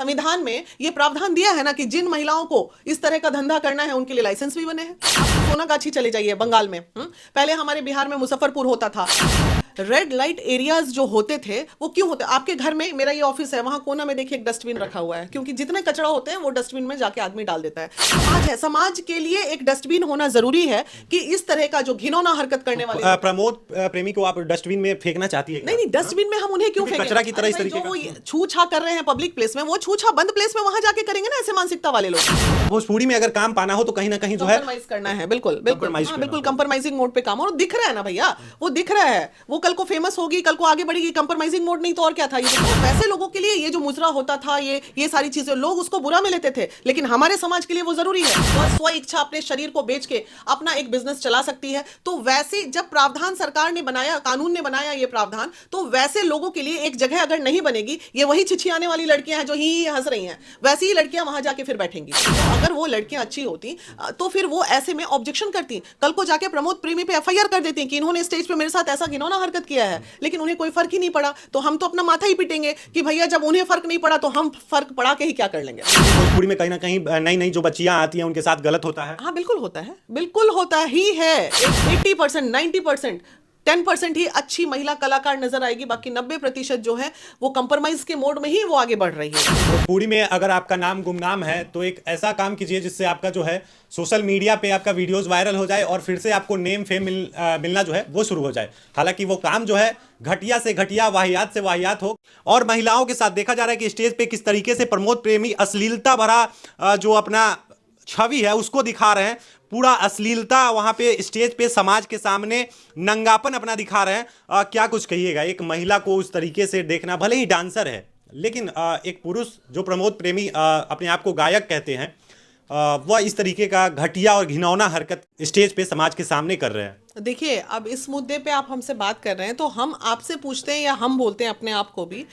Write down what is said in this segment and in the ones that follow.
संविधान में ये प्रावधान दिया है ना कि जिन महिलाओं को इस तरह का धंधा करना है उनके लिए लाइसेंस भी बने हैं। आप सोनागाछी चले जाइए बंगाल में, पहले हमारे बिहार में मुजफ्फरपुर होता था। रेड लाइट एरियाज जो होते थे वो क्यों होते? आपके घर में, मेरा ये ऑफिस है, वहां कोना में देखिए एक डस्टबिन रखा हुआ है, क्योंकि जितने कचरा होते हैं वो डस्टबिन में जाके आदमी डाल देता है। समाज है, समाज के लिए एक डस्टबिन होना जरूरी है कि इस तरह का जो घिनौना हरकत करने वाले प्रमोद प्रेमी को आप डस्टबिन में फेंकना चाहती है? नहीं, डस्टबिन में हम उन्हें क्यों फेंकें? कचरा की तरह इस तरीके वो छू छा कर रहे हैं पब्लिक प्लेस में, वो छू छा बंद प्लेस में वहां जाके करेंगे ना ऐसे मानसिकता वाले लोग। भोजपुरी में अगर काम पाना हो तो कहीं ना कहीं जो है कंप्रोमाइज करना है। बिल्कुल बिल्कुल कंप्रोमाइजिंग मोड पे काम, और दिख रहा है ना भैया, वो दिख रहा है, वो कल को फेमस होगी, कल को आगे बढ़ेगी। कंप्रोमाइजिंग मोड नहीं तो और क्या था? ये तो वैसे लोगों के लिए ये जो मुजरा होता था, ये सारी चीजें लोग उसको बुरा में लेते थे, लेकिन हमारे समाज के लिए वो जरूरी है। और स्व इच्छा अपने शरीर को बेच के अपना एक बिजनेस चला सकती है। तो वैसे जब प्रावधान सरकार ने बनाया, कानून ने बनाया ये प्रावधान, तो वैसे लोगों के लिए एक जगह अगर नहीं बनेगी, ये वही छिछियाने वाली लड़कियां हैं जो ही हंस रही हैं, वैसी ही लड़कियां वहां जाके फिर बैठेंगी। तो अगर वो लड़कियां अच्छी होती तो फिर वो ऐसे में ऑब्जेक्शन करती, कल को जाके प्रमोद प्रेमी पे एफआईआर कर देती कि इन्होंने स्टेज पे मेरे साथ ऐसा घिनौना हरकत किया है, लेकिन उन्हें कोई फर्क ही नहीं पड़ा। तो हम तो अपना माथा ही पीटेंगे कि भैया जब उन्हें फर्क नहीं पड़ा तो हम फर्क पड़ा के ही क्या कर लेंगे। भोजपुरी में कहीं ना कहीं नई नई जो बच्चियां आती हैं उनके साथ गलत होता है। हाँ बिल्कुल होता है, बिल्कुल होता ही है। 80%, 90%, 10% ही अच्छी महिला कलाकार नजर आएगी, बाकी 90% जो है वो कंप्रोमाइज के मोड में ही वो आगे बढ़ रही है। भोजपुरी में अगर आपका नाम गुमनाम है तो एक ऐसा काम कीजिए जिससे आपका जो है सोशल मीडिया पे आपका वीडियोस वायरल हो जाए और फिर से आपको नेम फेम मिलना जो है वो शुरू हो जाए। हालांकि वो काम जो है घटिया से घटिया, वाहियात से वाहियात हो। और महिलाओं के साथ देखा जा रहा है कि स्टेज पे किस तरीके से प्रमोद प्रेमी अश्लीलता भरा जो अपना छवि है उसको दिखा रहे हैं। पूरा अश्लीलता वहाँ पे स्टेज पे समाज के सामने नंगापन अपना दिखा रहे हैं। क्या कुछ कहिएगा एक महिला को उस तरीके से देखना? भले ही डांसर है, लेकिन एक पुरुष जो प्रमोद प्रेमी अपने आप को गायक कहते हैं, वह इस तरीके का घटिया और घिनौना हरकत स्टेज पे समाज के सामने कर रहे हैं। देखिए, अब इस मुद्दे पे आप हमसे बात कर रहे हैं तो हम आपसे पूछते हैं या हम बोलते हैं अपने आप को भी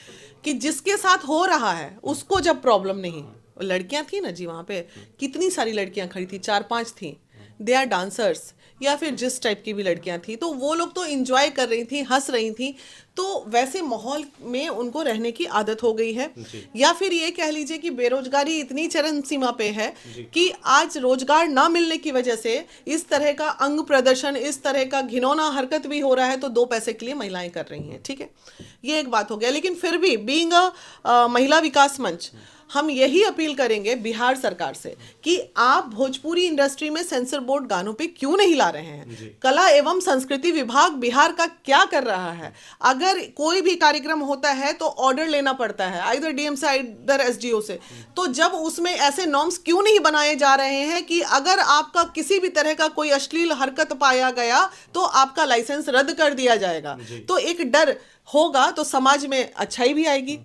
कि जिसके साथ हो रहा है उसको जब प्रॉब्लम नहीं। लड़कियां थी ना जी वहाँ पे, कितनी सारी लड़कियां खड़ी थी, 4-5 थी, दे आर डांसर्स, या फिर जिस टाइप की भी लड़कियां थी, तो वो लोग तो एंजॉय कर रही थी, हंस रही थी। तो वैसे माहौल में उनको रहने की आदत हो गई है, या फिर ये कह लीजिए कि बेरोजगारी इतनी चरम सीमा पे है कि आज रोजगार ना मिलने की वजह से इस तरह का अंग प्रदर्शन, इस तरह का घिनौना हरकत भी हो रहा है, तो 2 पैसे के लिए महिलाएं कर रही हैं। ठीक है, ये एक बात हो गया। लेकिन फिर भी बीइंग अ महिला विकास मंच, हम यही अपील करेंगे बिहार सरकार से कि आप भोजपुरी इंडस्ट्री में सेंसर बोर्ड गानों पे क्यों नहीं ला रहे हैं? कला एवं संस्कृति विभाग बिहार का क्या कर रहा है? अगर कोई भी कार्यक्रम होता है तो ऑर्डर लेना पड़ता है, आइदर डीएम से आइदर एसडीओ से। तो जब उसमें ऐसे नॉर्म्स क्यों नहीं बनाए जा रहे हैं कि अगर आपका किसी भी तरह का कोई अश्लील हरकत पाया गया तो आपका लाइसेंस रद्द कर दिया जाएगा? तो एक डर होगा तो समाज में अच्छाई भी आएगी।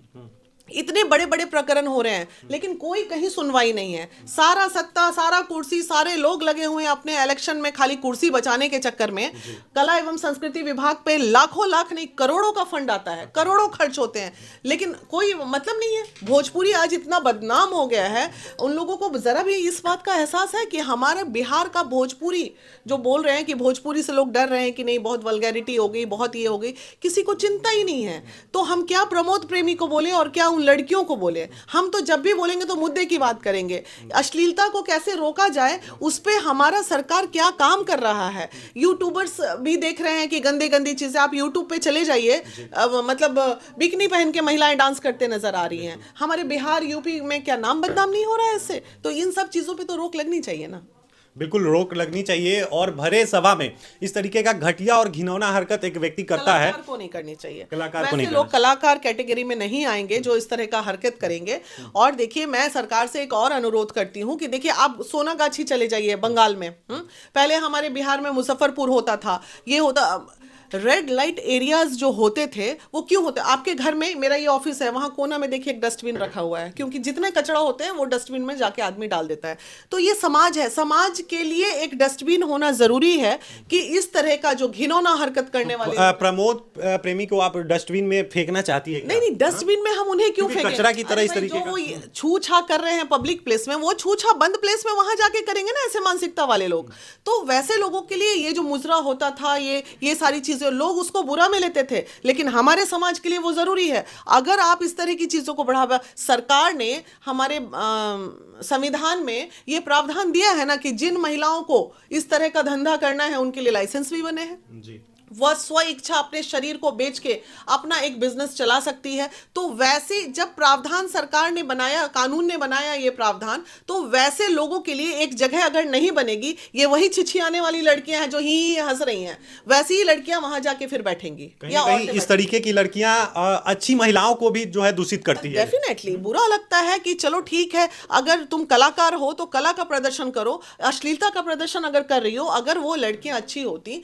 इतने बड़े बड़े प्रकरण हो रहे हैं लेकिन कोई कहीं सुनवाई नहीं है। सारा सत्ता, सारा कुर्सी, सारे लोग लगे हुए हैं अपने इलेक्शन में खाली कुर्सी बचाने के चक्कर में। कला एवं संस्कृति विभाग पे लाखों लाख नहीं करोड़ों का फंड आता है, करोड़ों खर्च होते हैं, लेकिन कोई मतलब नहीं है। भोजपुरी आज इतना बदनाम हो गया है, उन लोगों को जरा भी इस बात का एहसास है कि हमारे बिहार का भोजपुरी जो बोल रहे हैं कि भोजपुरी से लोग डर रहे हैं कि नहीं बहुत वल्गैरिटी हो गई, बहुत ये हो गई, किसी को चिंता ही नहीं है। तो हम क्या प्रमोद प्रेमी को बोले और क्या उन लड़कियों को बोले? हम तो जब भी बोलेंगे तो मुद्दे की बात करेंगे। अश्लीलता को कैसे रोका जाए उस पे हमारा सरकार क्या काम कर रहा है। यूट्यूबर्स भी देख रहे हैं कि गंदी गंदी चीजें, आप यूट्यूब पे चले जाइए, मतलब बिकनी पहन के महिलाएं डांस करते नजर आ रही हैं। हमारे बिहार यूपी में क्या नाम बदनाम नहीं हो रहा है इससे? तो इन सब चीजों पे तो रोक लगनी चाहिए ना। बिल्कुल रोक लगनी चाहिए। और भरे सभा में इस तरीके का घटिया और घिनौना हरकत एक व्यक्ति करता है, कलाकार को नहीं करनी चाहिए। कलाकार को नहीं लोग कलाकार कैटेगरी में नहीं आएंगे जो इस तरह का हरकत करेंगे। और देखिए, मैं सरकार से एक और अनुरोध करती हूँ कि देखिए, आप सोनागाछी चले जाइए बंगाल में, पहले हमारे बिहार में मुजफ्फरपुर होता था, ये होता। रेड लाइट एरियाज जो होते थे वो क्यों होते? आपके घर में, मेरा ये ऑफिस है, वहां कोना में देखिए एक डस्टबिन रखा हुआ है, क्योंकि जितने कचरा होते हैं वो डस्टबिन में जाके आदमी डाल देता है। तो ये समाज है, समाज के लिए एक डस्टबिन होना जरूरी है कि इस तरह का जो घिनौना हरकत करने वाले। प्रमोद प्रेमी को आप डस्टबिन में फेंकना चाहती है? नहीं, डस्टबिन में हम उन्हें क्यों फेंकें? कचरा की तरह इस तरीके का वो छू छा कर रहे हैं पब्लिक प्लेस में, वो छू छा बंद प्लेस में वहां जाके करेंगे ना ऐसे मानसिकता वाले लोग। तो वैसे लोगों के लिए ये जो मुजरा होता था, ये सारी चीजें चीजें, लोग उसको बुरा में लेते थे, लेकिन हमारे समाज के लिए वो जरूरी है। अगर आप इस तरह की चीजों को बढ़ावा, सरकार ने हमारे संविधान में ये प्रावधान दिया है ना कि जिन महिलाओं को इस तरह का धंधा करना है उनके लिए लाइसेंस भी बने हैं जी। वह स्व इच्छा अपने शरीर को बेच के अपना एक बिजनेस चला सकती है। तो वैसे जब प्रावधान सरकार ने बनाया, कानून ने बनाया ये प्रावधान, तो वैसे लोगों के लिए एक जगह अगर नहीं बनेगी, ये वही छिछियाने वाली लड़कियां हैं जो ही हंस रही हैं, वैसी ही लड़कियां वहां जाके फिर बैठेंगी कहीं कहीं इस तरीके की लड़कियां अच्छी महिलाओं को भी जो है दूषित करती है। डेफिनेटली बुरा लगता है कि चलो ठीक है, अगर तुम कलाकार हो तो कला का प्रदर्शन करो, अश्लीलता का प्रदर्शन अगर कर रही हो, अगर वो लड़कियां अच्छी होती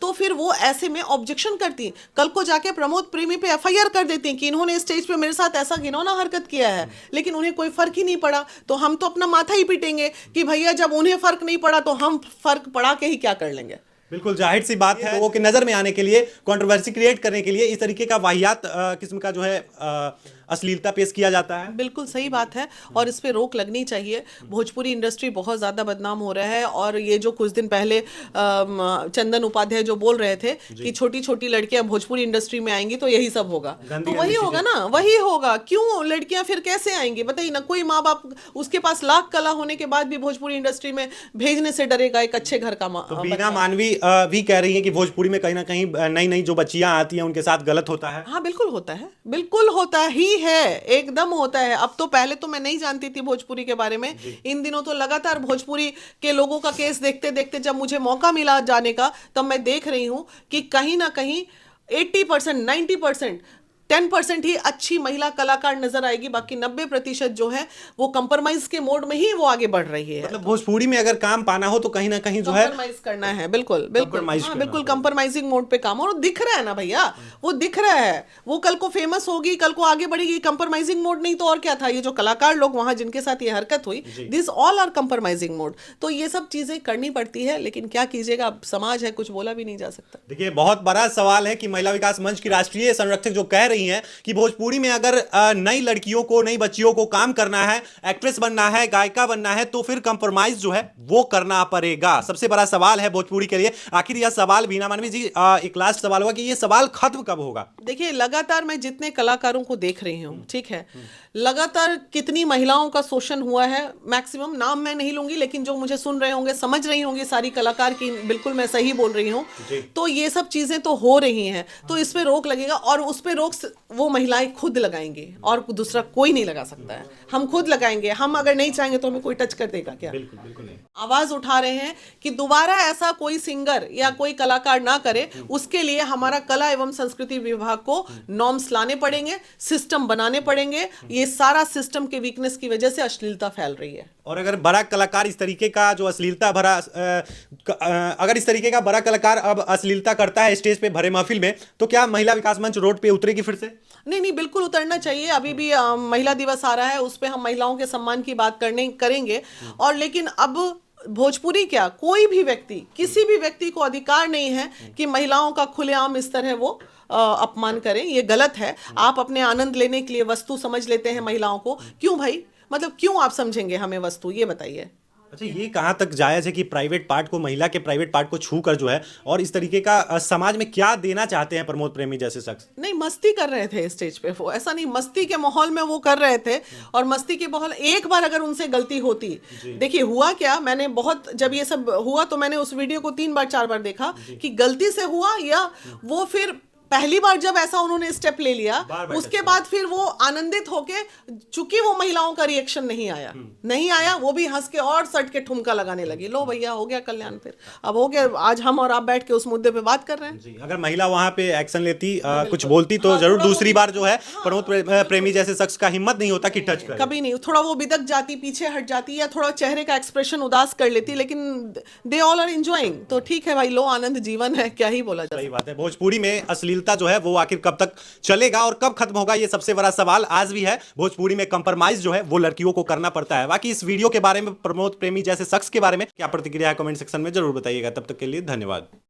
तो फिर वो ऐसे में ऑब्जेक्शन करती, कल को जाके प्रमोद प्रेमी पे एफआईआर कर देती कि इन्होंने स्टेज पे मेरे साथ ऐसा घिनौना हरकत किया है, लेकिन उन्हें कोई फर्क ही नहीं पड़ा। तो हम तो अपना माथा ही पीटेंगे कि भैया जब उन्हें फर्क नहीं पड़ा तो हम फर्क पड़ा के ही क्या कर लेंगे। बिल्कुल जाहिर सी बात है, लोगों के नजर में आने के लिए, कंट्रोवर्सी क्रिएट करने के लिए इस तरीके का वाहियात किस्म का जो है अश्लीलता पेश किया जाता है। बिल्कुल सही बात है और इस पे रोक लगनी चाहिए। भोजपुरी इंडस्ट्री बहुत ज़्यादा बदनाम हो रहा है और ये जो कुछ दिन पहले चंदन उपाध्याय जो बोल रहे थे कि छोटी छोटी लड़कियां भोजपुरी इंडस्ट्री में आएंगी तो यही सब होगा, तो वही होगा ना, वही होगा। क्यों लड़कियां फिर कैसे आएंगी बताइए ना? कोई माँ बाप उसके पास लाख कला होने के बाद भी भोजपुरी इंडस्ट्री में भेजने से डरेगा एक अच्छे घर का तो बीना मानवी भी कह रही है कि भोजपुरी में कहीं ना कहीं नई नई जो बच्चियां आती हैं उनके साथ गलत होता है। हाँ बिल्कुल होता है, बिल्कुल होता ही है, एकदम होता है। अब तो पहले तो मैं नहीं जानती थी भोजपुरी के बारे में, इन दिनों तो लगातार भोजपुरी के लोगों का केस देखते देखते जब मुझे मौका मिला जाने का, तब मैं देख रही हूं कि कहीं ना कहीं 80%, 90%, 10% ही अच्छी महिला कलाकार नजर आएगी, बाकी 90% जो है वो कंप्रोमाइज के मोड में ही वो आगे बढ़ रही है। मतलब भोजपुरी में अगर काम पाना हो तो कहीं ना कहीं जो है कंप्रोमाइज करना है। बिल्कुल बिल्कुल, हाँ बिल्कुल कंप्रोमाइजिंग मोड पे काम, और दिख रहा है ना भैया, वो दिख रहा है, वो कल को फेमस होगी, कल को आगे बढ़ेगी। कंप्रोमाइजिंग मोड नहीं तो और क्या था? ये जो कलाकार लोग वहां जिनके साथ ये हरकत हुई, this all are compromising mode. तो ये सब चीजें करनी पड़ती है, लेकिन क्या कीजिएगा, अब समाज है, कुछ बोला भी नहीं जा सकता। देखिए बहुत बड़ा सवाल है कि महिला विकास मंच की राष्ट्रीय संरक्षक जो कह रही हैं कि भोजपुरी में अगर नई लड़कियों को, नई बच्चियों को काम करना है, एक्ट्रेस बनना है, गायिका बनना है, तो फिर कंप्रोमाइज जो है वो करना पड़ेगा। सबसे बड़ा सवाल है भोजपुरी के लिए। आखिर यह सवाल बीना मानवी जी, एक लास्ट सवाल होगा कि ये सवाल खत्म कब होगा? देखिए लगातार मैं जितने कलाकारों को देख रही हूँ, ठीक है, लगातार कितनी महिलाओं का शोषण हुआ है, मैक्सिमम नाम मैं नहीं लूंगी, लेकिन जो मुझे सुन रहे होंगे, समझ रही होंगी सारी कलाकार की, बिल्कुल मैं सही बोल रही हूँ। तो ये सब चीजें तो हो रही हैं, तो इस पे रोक लगेगा, और उस पे रोक वो महिलाएं खुद लगाएंगे और दूसरा कोई नहीं लगा सकता है। हम खुद लगाएंगे, हम अगर नहीं चाहेंगे तो हमें कोई टच कर देगा क्या? बिल्कुल बिल्कुल नहीं। आवाज उठा रहे हैं कि दोबारा ऐसा कोई सिंगर या कोई कलाकार ना करे, उसके लिए हमारा कला एवं संस्कृति विभाग को नॉर्म्स लाने पड़ेंगे, सिस्टम बनाने पड़ेंगे। ये सारा सिस्टम के वीकनेस की वजह से अश्लीलता फैल रही है। और अगर बड़ा कलाकार इस तरीके का जो अश्लीलता भरा अगर इस तरीके का बड़ा कलाकार अब अश्लीलता करता है स्टेज पे भरे महफिल में, तो क्या महिला विकास मंच रोड पे उतरेगी फिर से? नहीं नहीं, बिल्कुल उतरना चाहिए। अभी भी महिला दिवस आ रहा है, उस पे हम महिलाओं के सम्मान की बात करेंगे। और लेकिन अब भोजपुरी क्या, कोई भी व्यक्ति, किसी भी व्यक्ति को अधिकार नहीं है कि महिलाओं का खुलेआम इस तरह वो अपमान करें। ये गलत है। आप अपने आनंद लेने के लिए वस्तु समझ लेते हैं महिलाओं को, क्यों भाई? मतलब क्यों आप समझेंगे हमें वस्तु, ये बताइए। अच्छा, ये कहाँ तक जायज़ है कि प्राइवेट पार्ट को, महिला के प्राइवेट पार्ट को छू कर जो है, और इस तरीके का समाज में क्या देना चाहते हैं प्रमोद प्रेमी जैसे शख्स? नहीं, मस्ती कर रहे थे स्टेज पे वो, ऐसा नहीं, मस्ती के माहौल में वो कर रहे थे। और मस्ती के माहौल, एक बार अगर उनसे गलती होती, देखिए हुआ क्या, मैंने बहुत, जब ये सब हुआ तो मैंने उस वीडियो को 3 बार 4 बार देखा कि गलती से हुआ या वो फिर पहली बार जब ऐसा उन्होंने स्टेप ले लिया, उसके बाद फिर वो आनंदित होके, चूंकि वो महिलाओं का रिएक्शन नहीं आया, वो भी हंस के और सट के ठुमका लगाने लगी। लो भैया, हो गया कल्याण, फिर अब हो गया। आज हम और आप बैठ के उस मुद्दे पे बात कर रहे हैं। जी, अगर महिला वहां पे एक्शन लेती, कुछ बोलती, तो जरूर दूसरी बार जो है प्रमोद प्रेमी जैसे शख्स का हिम्मत नहीं होता कि टच करे। कभी नहीं, थोड़ा वो बिदक जाती, पीछे हट जाती, या थोड़ा चेहरे का एक्सप्रेशन उदास कर लेती, लेकिन दे ऑल आर एंजॉयिंग। तो ठीक है भाई, लो आनंद जीवन है, क्या ही बोला जाए। सही बात है। भोजपुरी में अश्लीलता जो है वो आखिर कब तक चलेगा और कब खत्म होगा, ये सबसे बड़ा सवाल आज भी है। भोजपुरी में कंप्रोमाइज जो है वो लड़कियों को करना पड़ता है। बाकी इस वीडियो के बारे में, प्रमोद प्रेमी जैसे शख्स के बारे में क्या प्रतिक्रिया है, कमेंट सेक्शन में जरूर बताइएगा। तब तक के लिए धन्यवाद।